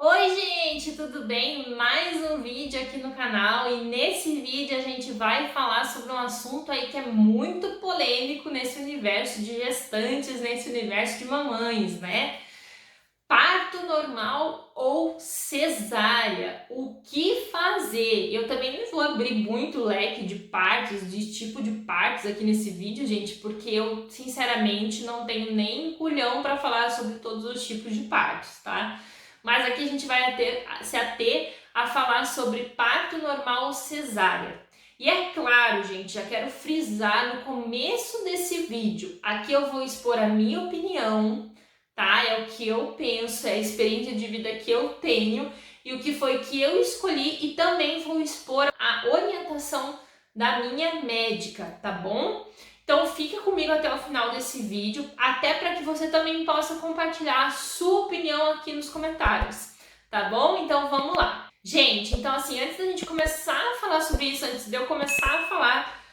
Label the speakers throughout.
Speaker 1: Oi gente, tudo bem? Mais um vídeo aqui no canal e nesse vídeo a gente vai falar sobre um assunto aí que é muito polêmico nesse universo de gestantes, nesse universo de mamães, né? Parto normal ou cesárea? O que fazer? Eu também não vou abrir muito o leque de partos, de tipo de partos aqui nesse vídeo, gente, porque eu sinceramente não tenho nem culhão para falar sobre todos os tipos de partos, tá? Mas aqui a gente vai se ater a falar sobre parto normal ou cesárea. E é claro, gente, já quero frisar no começo desse vídeo, aqui eu vou expor a minha opinião, tá? É o que eu penso, é a experiência de vida que eu tenho e o que foi que eu escolhi e também vou expor a orientação da minha médica, tá bom? Então fica comigo até o final desse vídeo, até para que você também possa compartilhar a sua opinião aqui nos comentários, tá bom? Então vamos lá. Gente, então assim, antes da gente começar a falar sobre isso, antes de eu começar a falar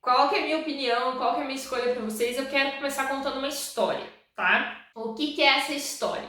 Speaker 1: qual que é a minha opinião, qual que é a minha escolha para vocês, eu quero começar contando uma história, tá? O que é essa história?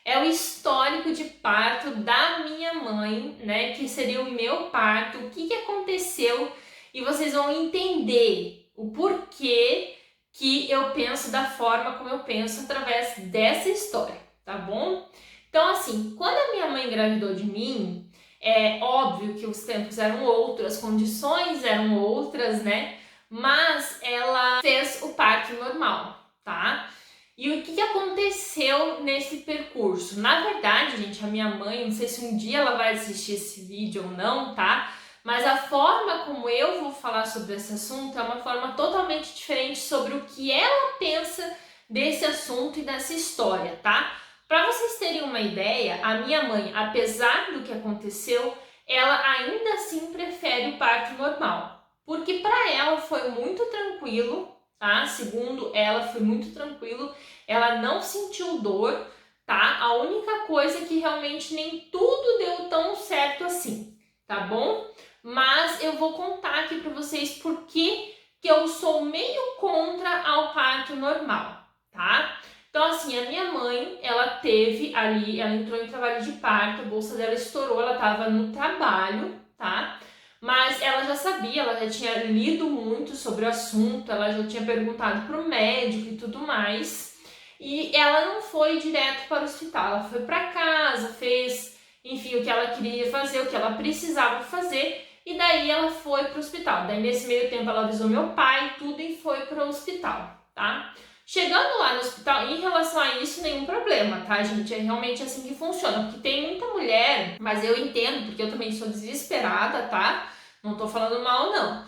Speaker 1: É o histórico de parto da minha mãe, né? Que seria o meu parto, o que aconteceu e vocês vão entender o porquê que eu penso da forma como eu penso através dessa história, tá bom? Então, assim, quando a minha mãe engravidou de mim, é óbvio que os tempos eram outros, as condições eram outras, né? Mas ela fez o parto normal, tá? E o que aconteceu nesse percurso? Na verdade, gente, a minha mãe, não sei se um dia ela vai assistir esse vídeo ou não, tá? Mas a forma como eu vou falar sobre esse assunto é uma forma totalmente diferente sobre o que ela pensa desse assunto e dessa história, tá? Para vocês terem uma ideia, a minha mãe, apesar do que aconteceu, ela ainda assim prefere o parto normal, porque para ela foi muito tranquilo, tá? Segundo ela, foi muito tranquilo, ela não sentiu dor, tá? A única coisa é que realmente nem tudo deu tão certo assim, tá bom? Mas eu vou contar aqui para vocês por que eu sou meio contra ao parto normal, tá? Então, assim, a minha mãe, ela teve ali, ela entrou em trabalho de parto, a bolsa dela estourou, ela tava no trabalho, tá? Mas ela já sabia, ela já tinha lido muito sobre o assunto, ela já tinha perguntado pro médico e tudo mais. E ela não foi direto para o hospital, ela foi para casa, fez, enfim, o que ela queria fazer, o que ela precisava fazer, e daí ela foi para o hospital. Daí nesse meio tempo ela avisou meu pai, tudo, e foi para o hospital, tá? Chegando lá no hospital, em relação a isso, nenhum problema, tá, gente? É realmente assim que funciona, porque tem muita mulher, mas eu entendo, porque eu também sou desesperada, tá? Não tô falando mal, não.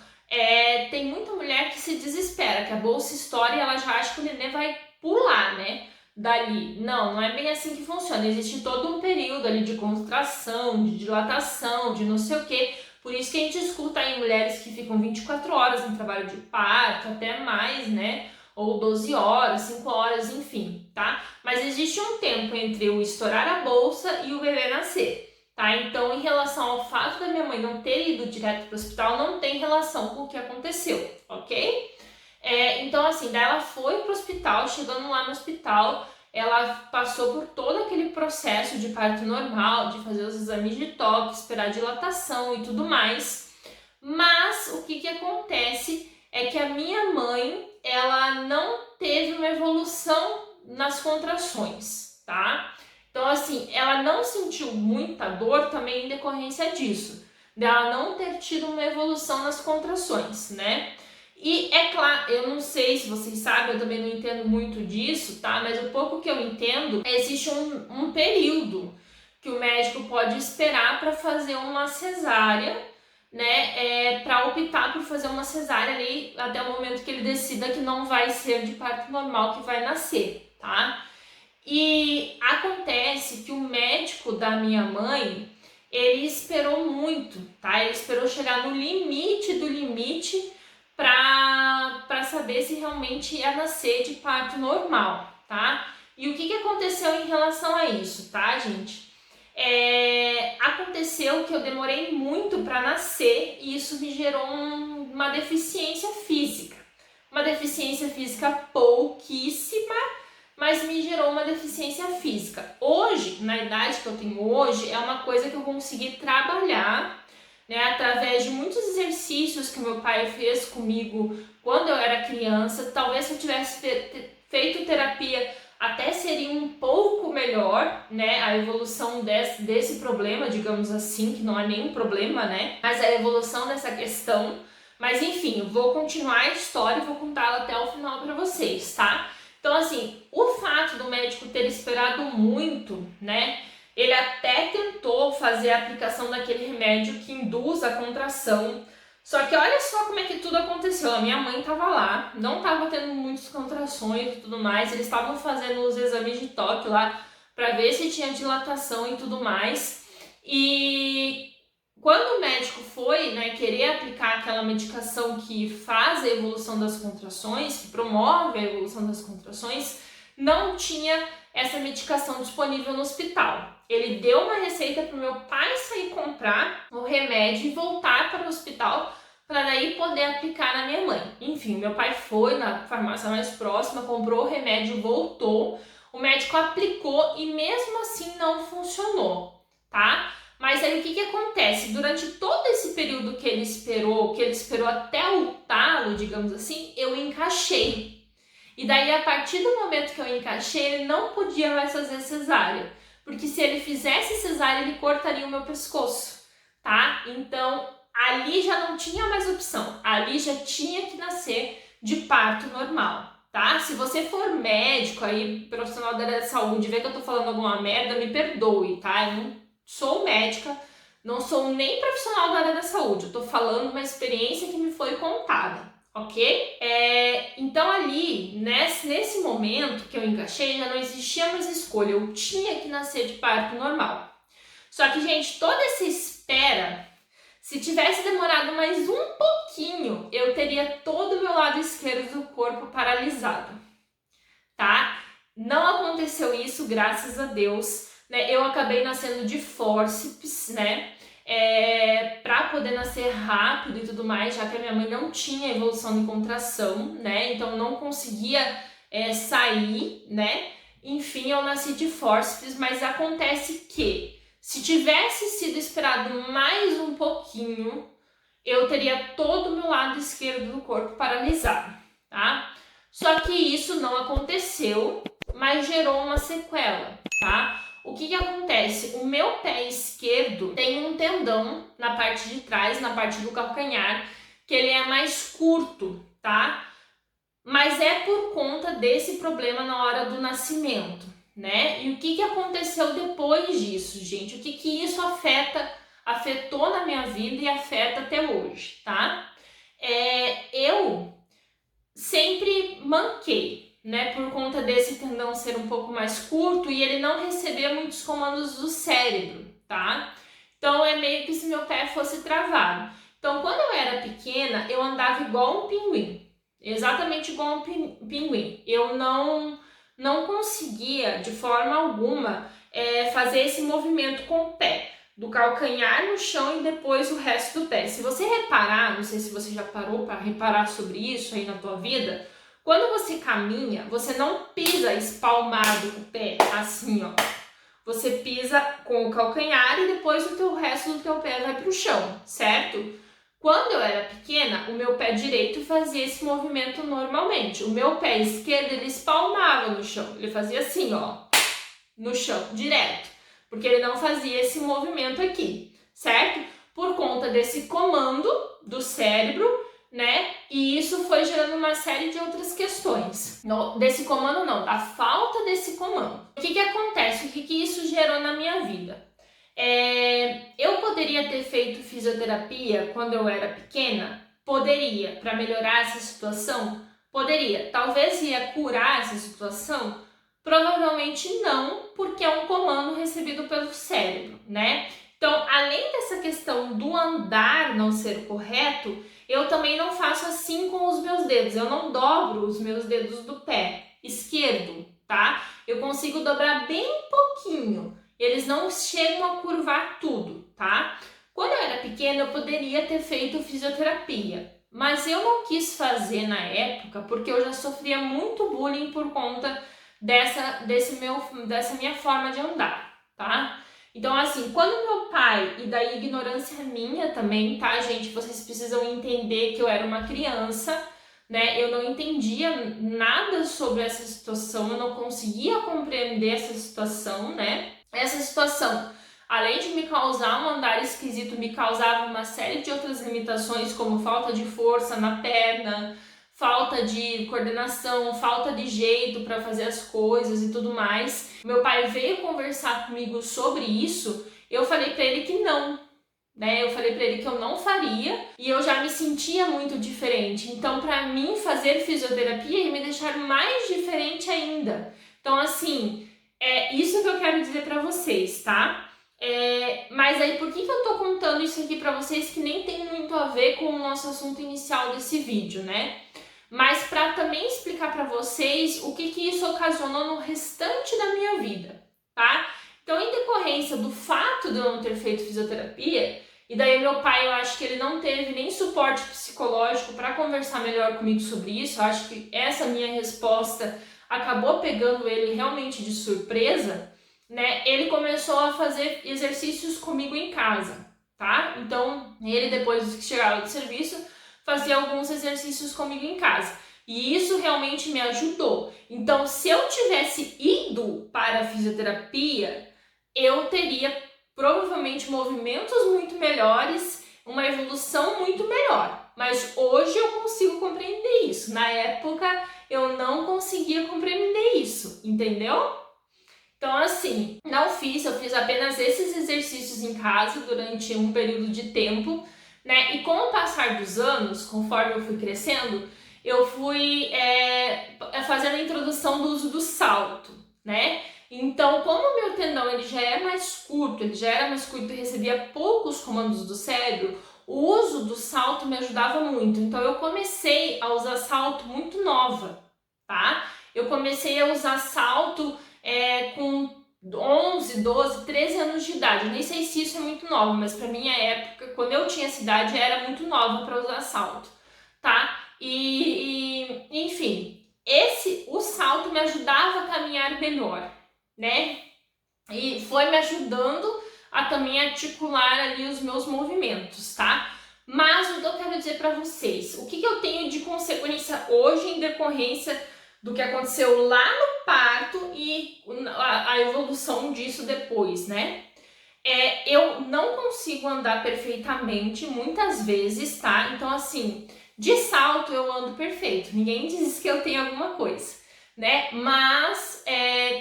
Speaker 1: Tem muita mulher que se desespera, que a bolsa estoura e ela já acha que o neném vai pular, né? Dali. Não, não é bem assim que funciona. Existe todo um período ali de contração, de dilatação, de não sei o quê. Por isso que a gente escuta aí mulheres que ficam 24 horas em trabalho de parto, até mais, né? Ou 12 horas, 5 horas, enfim, tá? Mas existe um tempo entre o estourar a bolsa e o bebê nascer, tá? Então, em relação ao fato da minha mãe não ter ido direto para o hospital, não tem relação com o que aconteceu, ok? Então, assim, daí ela foi para o hospital, chegando lá no hospital, ela passou por todo aquele processo de parto normal, de fazer os exames de toque, esperar dilatação e tudo mais. Mas o que acontece é que a minha mãe, ela não teve uma evolução nas contrações, tá? Então, assim, ela não sentiu muita dor também em decorrência disso, dela não ter tido uma evolução nas contrações, né? E é claro, eu não sei se vocês sabem, eu também não entendo muito disso, tá? Mas o pouco que eu entendo, existe um período que o médico pode esperar para fazer uma cesárea, né? Para optar por fazer uma cesárea ali até o momento que ele decida que não vai ser de parto normal que vai nascer, tá? E acontece que o médico da minha mãe, ele esperou muito, tá? Ele esperou chegar no limite do limite para saber se realmente ia nascer de parto normal, tá? E o que aconteceu em relação a isso, tá, gente? Aconteceu que eu demorei muito para nascer e isso me gerou uma deficiência física. Uma deficiência física pouquíssima, mas me gerou uma deficiência física. Hoje, na idade que eu tenho hoje, é uma coisa que eu consegui trabalhar, né, através de muitos exercícios que meu pai fez comigo quando eu era criança. Talvez se eu tivesse feito terapia, até seria um pouco melhor, né, a evolução desse problema, digamos assim, que não é nenhum problema, né, mas a evolução dessa questão. Mas enfim, vou continuar a história e vou contá-la até o final para vocês, tá? Então assim, o fato do médico ter esperado muito, né, ele até tentou fazer a aplicação daquele remédio que induz a contração. Só que olha só como é que tudo aconteceu. A minha mãe estava lá, não estava tendo muitas contrações e tudo mais. Eles estavam fazendo os exames de toque lá para ver se tinha dilatação e tudo mais. E quando o médico foi, né, querer aplicar aquela medicação que faz a evolução das contrações, que promove a evolução das contrações, não tinha essa medicação disponível no hospital. Ele deu uma receita para o meu pai sair comprar o remédio e voltar para o hospital para daí poder aplicar na minha mãe. Enfim, meu pai foi na farmácia mais próxima, comprou o remédio, voltou, o médico aplicou e mesmo assim não funcionou, tá? Mas aí o que acontece? Durante todo esse período que ele esperou até o talo, digamos assim, eu encaixei. E daí, a partir do momento que eu encaixei, ele não podia mais fazer cesárea. Porque se ele fizesse cesárea, ele cortaria o meu pescoço, tá? Então, ali já não tinha mais opção. Ali já tinha que nascer de parto normal, tá? Se você for médico aí, profissional da área da saúde, vê que eu tô falando alguma merda, me perdoe, tá? Eu não sou médica, não sou nem profissional da área da saúde. Eu tô falando uma experiência que me foi contada. Ok? Então ali, nesse momento que eu encaixei, já não existia mais escolha, eu tinha que nascer de parto normal. Só que, gente, toda essa espera, se tivesse demorado mais um pouquinho, eu teria todo o meu lado esquerdo do corpo paralisado, tá? Não aconteceu isso, graças a Deus, né? Eu acabei nascendo de fórceps, né? Para poder nascer rápido e tudo mais, já que a minha mãe não tinha evolução de contração, né? Então não conseguia sair, né? Enfim, eu nasci de fórceps, mas acontece que se tivesse sido esperado mais um pouquinho, eu teria todo o meu lado esquerdo do corpo paralisado, tá? Só que isso não aconteceu, mas gerou uma sequela, tá? O que acontece? O meu pé esquerdo tem um tendão na parte de trás, na parte do calcanhar, que ele é mais curto, tá? Mas é por conta desse problema na hora do nascimento, né? E o que aconteceu depois disso, gente? O que isso afetou na minha vida e afeta até hoje, tá? Eu sempre manquei, né, por conta desse tendão ser um pouco mais curto e ele não receber muitos comandos do cérebro, tá? Então é meio que se meu pé fosse travado. Então quando eu era pequena, eu andava igual um pinguim, exatamente igual um pinguim. Eu não conseguia de forma alguma fazer esse movimento com o pé, do calcanhar no chão e depois o resto do pé. Se você reparar, não sei se você já parou para reparar sobre isso aí na tua vida, quando você caminha, você não pisa espalmado o pé assim, ó. Você pisa com o calcanhar e depois o resto do teu pé vai para o chão, certo? Quando eu era pequena, o meu pé direito fazia esse movimento normalmente. O meu pé esquerdo, ele espalmava no chão. Ele fazia assim, ó, no chão, direto. Porque ele não fazia esse movimento aqui, certo? Por conta desse comando do cérebro, né? E isso foi gerando uma série de outras questões. Desse comando não, da falta desse comando. O que acontece? O que isso gerou na minha vida? Eu poderia ter feito fisioterapia quando eu era pequena? Poderia. Para melhorar essa situação? Poderia. Talvez ia curar essa situação? Provavelmente não, porque é um comando recebido pelo cérebro, né? Então, além dessa questão do andar não ser correto, eu também não faço assim com os meus dedos. Eu não dobro os meus dedos do pé esquerdo, tá? Eu consigo dobrar bem pouquinho. Eles não chegam a curvar tudo, tá? Quando eu era pequena, eu poderia ter feito fisioterapia, mas eu não quis fazer na época porque eu já sofria muito bullying por conta dessa minha forma de andar, tá? Então, assim, quando meu pai, e daí ignorância minha também, tá, gente? Vocês precisam entender que eu era uma criança, né? Eu não entendia nada sobre essa situação, eu não conseguia compreender essa situação, né? Essa situação, além de me causar um andar esquisito, me causava uma série de outras limitações, como falta de força na perna, falta de coordenação, falta de jeito para fazer as coisas e tudo mais. Meu pai veio conversar comigo sobre isso, eu falei para ele que não, né? Eu falei para ele que eu não faria e eu já me sentia muito diferente. Então, para mim, fazer fisioterapia ia me deixar mais diferente ainda. Então, assim, é isso que eu quero dizer para vocês, tá? Mas aí, por que eu tô contando isso aqui para vocês que nem tem muito a ver com o nosso assunto inicial desse vídeo, né? Mas para também explicar para vocês o que isso ocasionou no restante da minha vida, tá? Então, em decorrência do fato de eu não ter feito fisioterapia, e daí meu pai, eu acho que ele não teve nem suporte psicológico para conversar melhor comigo sobre isso, eu acho que essa minha resposta acabou pegando ele realmente de surpresa, né? Ele começou a fazer exercícios comigo em casa, tá? Então, ele depois que chegava do serviço, fazia alguns exercícios comigo em casa. E isso realmente me ajudou. Então, se eu tivesse ido para a fisioterapia, eu teria provavelmente movimentos muito melhores, uma evolução muito melhor. Mas hoje eu consigo compreender isso. Na época, eu não conseguia compreender isso, entendeu? Então, assim, eu fiz apenas esses exercícios em casa durante um período de tempo, né? E com o passar dos anos, conforme eu fui crescendo, eu fui fazendo a introdução do uso do salto, né? Então, como o meu tendão ele já era mais curto e recebia poucos comandos do cérebro, o uso do salto me ajudava muito. Então, eu comecei a usar salto muito nova, tá? Eu comecei a usar salto com 11, 12, 13 anos de idade. Eu nem sei se isso é muito nova, mas para minha época, quando eu tinha essa idade, era muito nova para usar salto, tá? Enfim, o salto me ajudava a caminhar melhor, né? E foi me ajudando a também articular ali os meus movimentos, tá? Mas o que eu quero dizer para vocês, o que eu tenho de consequência hoje em decorrência do que aconteceu lá no parto e a evolução disso depois, né? Eu não consigo andar perfeitamente muitas vezes, tá? Então, assim, de salto eu ando perfeito, ninguém diz que eu tenho alguma coisa, né? Mas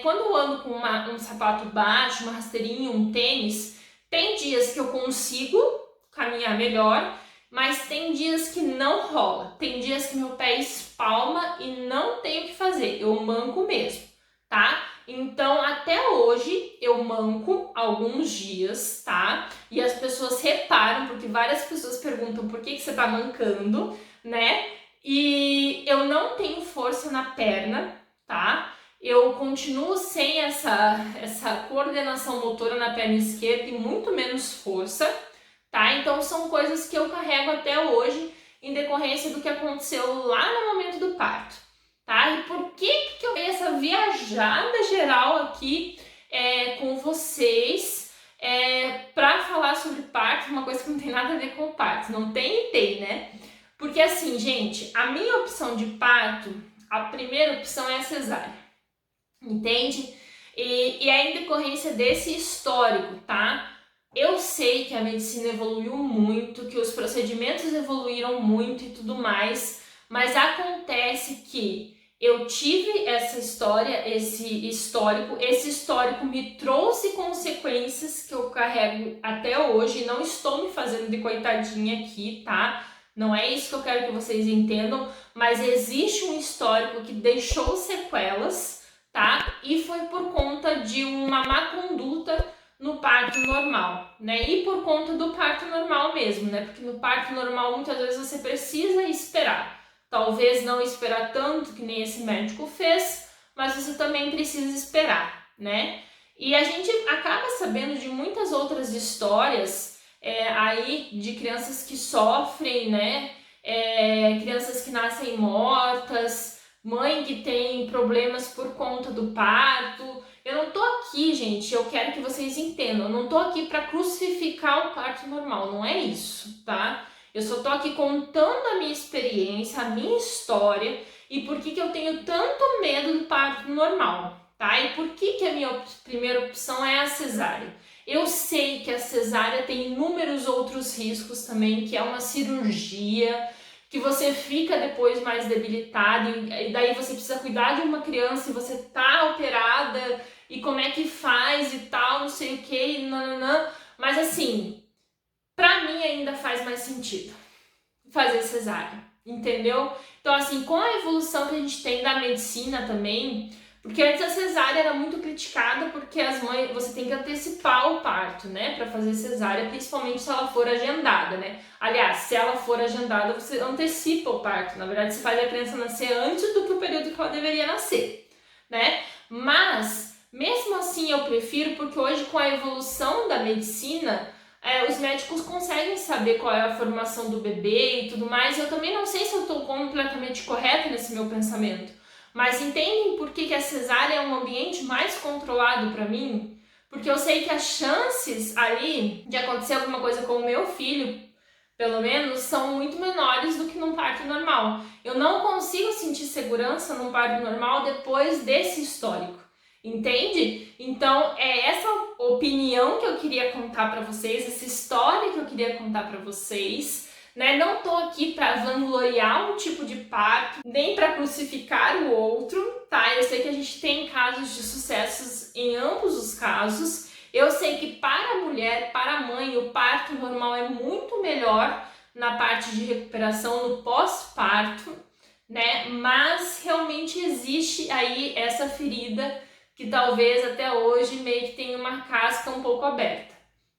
Speaker 1: quando eu ando com um sapato baixo, uma rasteirinha, um tênis, tem dias que eu consigo caminhar melhor, mas tem dias que não rola, tem dias que meu pé espalma e não tem o que fazer, eu manco mesmo, tá? Então, até hoje, eu manco alguns dias, tá? E as pessoas reparam, porque várias pessoas perguntam por que você tá mancando, né? E eu não tenho força na perna, tá? Eu continuo sem essa coordenação motora na perna esquerda e muito menos força, tá? Então são coisas que eu carrego até hoje em decorrência do que aconteceu lá no momento do parto, tá? E por que eu dei essa viajada geral aqui com vocês para falar sobre parto, uma coisa que não tem nada a ver com o parto, não tem e tem, né? Porque assim, gente, a minha opção de parto, a primeira opção é a cesárea, entende? E é em decorrência desse histórico, tá? Eu sei que a medicina evoluiu muito, que os procedimentos evoluíram muito e tudo mais, mas acontece que eu tive essa história, esse histórico me trouxe consequências que eu carrego até hoje, não estou me fazendo de coitadinha aqui, tá? Não é isso que eu quero que vocês entendam, mas existe um histórico que deixou sequelas, tá? E foi por conta de uma má conduta no parto normal, né? E por conta do parto normal mesmo, né? Porque no parto normal muitas vezes você precisa esperar. Talvez não esperar tanto que nem esse médico fez, mas você também precisa esperar, né? E a gente acaba sabendo de muitas outras histórias aí de crianças que sofrem, né? Crianças que nascem mortas, mãe que tem problemas por conta do parto. Eu não tô aqui, gente, eu quero que vocês entendam, eu não tô aqui para crucificar o parto normal, não é isso, tá? Eu só tô aqui contando a minha experiência, a minha história e por que eu tenho tanto medo do parto normal, tá? E por que a minha primeira opção é a cesárea. Eu sei que a cesárea tem inúmeros outros riscos também, que é uma cirurgia, que você fica depois mais debilitado e daí você precisa cuidar de uma criança e você tá operada e como é que faz e tal, não sei o que, nananã. Mas assim, pra mim ainda faz mais sentido fazer cesárea, entendeu? Então assim, com a evolução que a gente tem da medicina também, porque antes a cesárea era muito criticada porque as mães, você tem que antecipar o parto, né, para fazer cesárea, principalmente se ela for agendada, né? Aliás, se ela for agendada, você antecipa o parto. Na verdade, você faz a criança nascer antes do que o período que ela deveria nascer, né? Mas mesmo assim eu prefiro porque hoje com a evolução da medicina, os médicos conseguem saber qual é a formação do bebê e tudo mais. Eu também não sei se eu estou completamente correta nesse meu pensamento. Mas entendem por que a cesárea é um ambiente mais controlado para mim? Porque eu sei que as chances ali de acontecer alguma coisa com o meu filho, pelo menos, são muito menores do que num parto normal. Eu não consigo sentir segurança num parto normal depois desse histórico. Entende? Então é essa opinião que eu queria contar para vocês, essa história que eu queria contar para vocês. Né? Não tô aqui para vangloriar um tipo de parto, nem para crucificar o outro, tá? Eu sei que a gente tem casos de sucessos em ambos os casos. Eu sei que para a mulher, para a mãe, o parto normal é muito melhor na parte de recuperação no pós-parto, né? Mas realmente existe aí essa ferida que talvez até hoje meio que tenha uma casca um pouco aberta.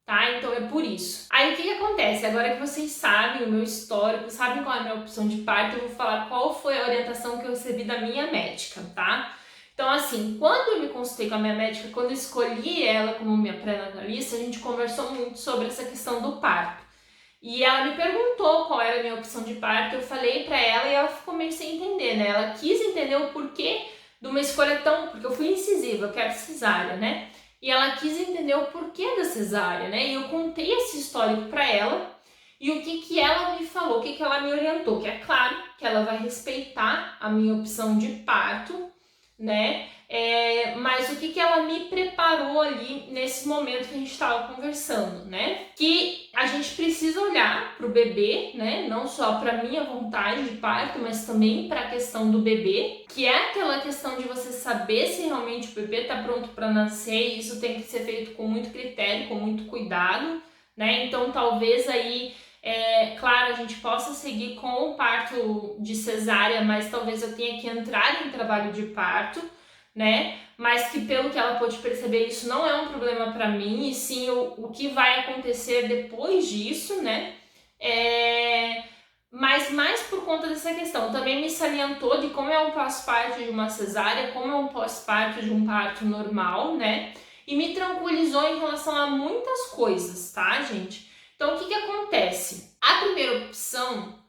Speaker 1: Tá? Então é por isso. Aí o que acontece? Agora que vocês sabem o meu histórico, sabem qual é a minha opção de parto, eu vou falar qual foi a orientação que eu recebi da minha médica, tá? Então assim, quando eu me consultei com a minha médica, quando eu escolhi ela como minha pré-natalista, a gente conversou muito sobre essa questão do parto. E ela me perguntou qual era a minha opção de parto, eu falei pra ela e ela ficou meio sem entender, né? Ela quis entender o porquê de uma escolha tão... Porque eu fui incisiva, eu quero cesárea, né? E ela quis entender o porquê da cesárea, né? E eu contei esse histórico para ela e o que ela me falou, o que ela me orientou. Que é claro que ela vai respeitar a minha opção de parto, né? Mas o que ela me preparou ali nesse momento que a gente estava conversando, né? Que a gente precisa olhar para o bebê, né? Não só para minha vontade de parto, mas também para a questão do bebê, que é aquela questão de você saber se realmente o bebê está pronto para nascer. E isso tem que ser feito com muito critério, com muito cuidado, né? Então talvez aí claro, a gente possa seguir com o parto de cesárea, mas talvez eu tenha que entrar em trabalho de parto, né? Mas que pelo que ela pôde perceber, isso não é um problema para mim, e sim o que vai acontecer depois disso, né? Mas mais por conta dessa questão, também me salientou de como é um pós-parto de uma cesárea, como é um pós-parto de um parto normal, né? E me tranquilizou em relação a muitas coisas, tá, gente? Então, o que acontece? A primeira opção,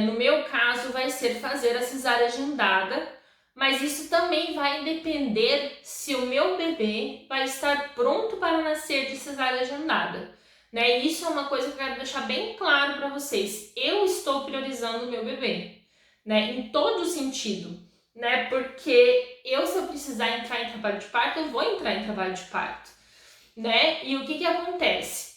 Speaker 1: no meu caso, vai ser fazer a cesárea agendada, mas isso também vai depender se o meu bebê vai estar pronto para nascer de cesárea agendada. Né? E isso é uma coisa que eu quero deixar bem claro para vocês. Eu estou priorizando o meu bebê, né? Em todo sentido, né? Porque se eu precisar entrar em trabalho de parto, eu vou entrar em trabalho de parto, né? E o que acontece?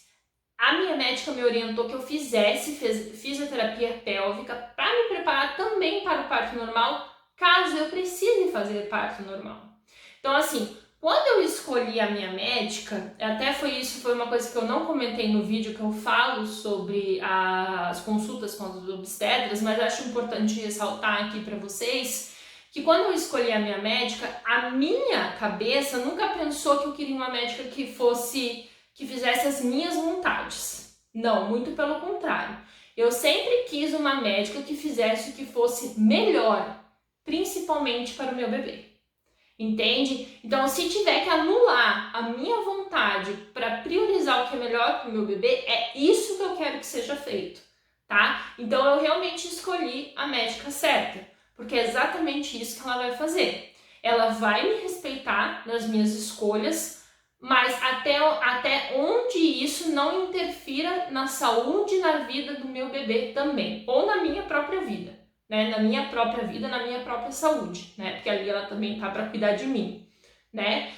Speaker 1: A minha médica me orientou que eu fizesse fisioterapia pélvica para me preparar também para o parto normal, caso eu precise fazer parto normal. Então, assim, quando eu escolhi a minha médica, até foi uma coisa que eu não comentei no vídeo que eu falo sobre as consultas com os obstetras, mas acho importante ressaltar aqui para vocês que quando eu escolhi a minha médica, a minha cabeça nunca pensou que eu queria uma médica que fizesse as minhas vontades. Não, muito pelo contrário. Eu sempre quis uma médica que fizesse o que fosse melhor, principalmente para o meu bebê. Entende? Então, se tiver que anular a minha vontade para priorizar o que é melhor para o meu bebê, é isso que eu quero que seja feito, tá? Então, eu realmente escolhi a médica certa. porque é exatamente isso que ela vai fazer. Ela vai me respeitar nas minhas escolhas, mas até onde isso não interfira na saúde e na vida do meu bebê também, ou na minha própria vida, né? Na minha própria vida, na minha própria saúde, né? Porque ali ela também tá para cuidar de mim, né?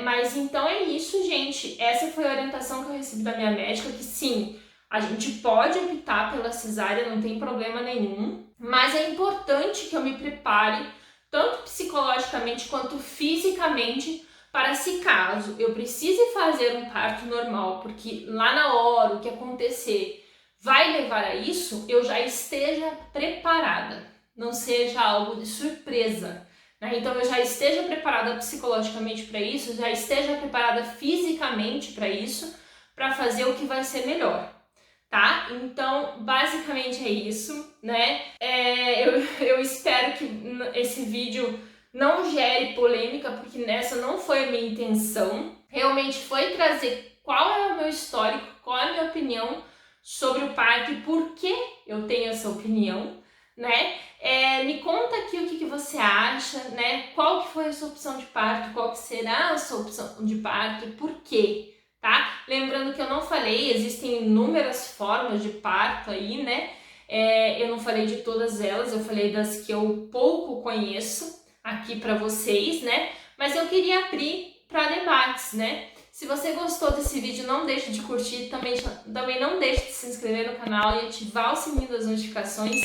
Speaker 1: Mas então é isso, gente. Essa foi a orientação que eu recebi da minha médica, que sim, a gente pode optar pela cesárea, não tem problema nenhum, mas é importante que eu me prepare, tanto psicologicamente quanto fisicamente, para se caso eu precise fazer um parto normal, porque lá na hora o que acontecer vai levar a isso, eu já esteja preparada, não seja algo de surpresa, né? Então eu já esteja preparada psicologicamente para isso, já esteja preparada fisicamente para isso, para fazer o que vai ser melhor. Tá? Então, basicamente é isso, né? Eu espero que esse vídeo não gere polêmica, porque nessa não foi a minha intenção. Realmente foi trazer qual é o meu histórico, qual é a minha opinião sobre o parto e por que eu tenho essa opinião, né? Me conta aqui o que você acha, né? Qual que foi a sua opção de parto, qual que será a sua opção de parto e por quê? Tá? Lembrando que eu não falei, existem inúmeras formas de parto aí, né? Eu não falei de todas elas, eu falei das que eu pouco conheço aqui para vocês, né? Mas eu queria abrir para debates, né? Se você gostou desse vídeo, não deixe de curtir, também não deixe de se inscrever no canal e ativar o sininho das notificações.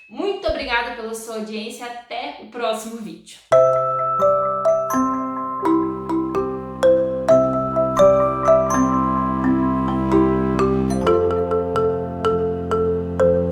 Speaker 1: Muito obrigada pela sua audiência, até o próximo vídeo.